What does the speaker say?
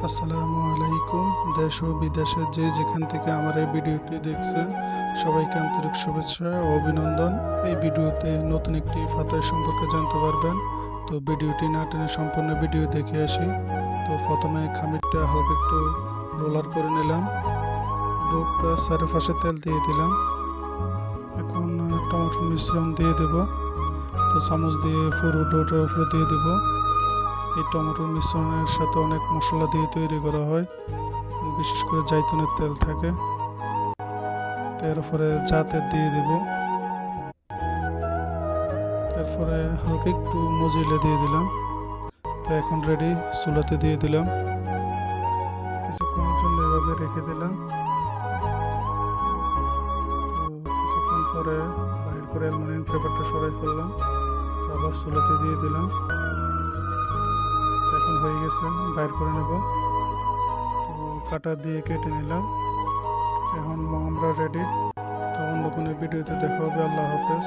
আসসালামু আলাইকুম। দেশ ও বিদেশে যে যেখান থেকে আমার এই ভিডিওটি দেখছেন সবাইকে আন্তরিক শুভেচ্ছা ও অভিনন্দন। এই ভিডিওতে নতুন একটি ফাতোয়া সম্পর্কে জানতে পারবেন। তো ভিডিওটি না টেনে সম্পূর্ণ ভিডিও দেখে আসি। তো প্রথমে খামিরটা হালকা একটু রোলার করে নিলাম, ডোটা চারপাশে তেল দিয়ে দিলাম। এখন টমেটোর মিশ্রণ দিয়ে দেব। তো চামচ দিয়ে পুরো ডোটার উপরে দিয়ে দেব। এই টমেটোর মিশ্রণের সাথে অনেক মশলা দিয়ে তৈরি করা হয়, বিশেষ করে জাইতুনের তেল থাকে। তারপরে তেল দিয়ে দেব। তারপরে হালকা একটু মজিলে দিয়ে দিলাম। তো এখন রেডি, চুলাতে দিয়ে দিলাম। কিছুক্ষণের জন্য এভাবে রেখে দিলাম। তো কিছুক্ষণ পরে বাইর করে অ্যালুমিনিয়াম পেপারটা সরাই ফেললাম। আবার চুলাতে দিয়ে দিলাম। এখন হয়ে গেছে, বাইর করে নেব। তো কাটা দিয়ে কেটে নিলাম। এখন আমরা রেডি। তো অন্য কোনো ভিডিওতে দেখা হবে। আল্লাহ হাফেজ।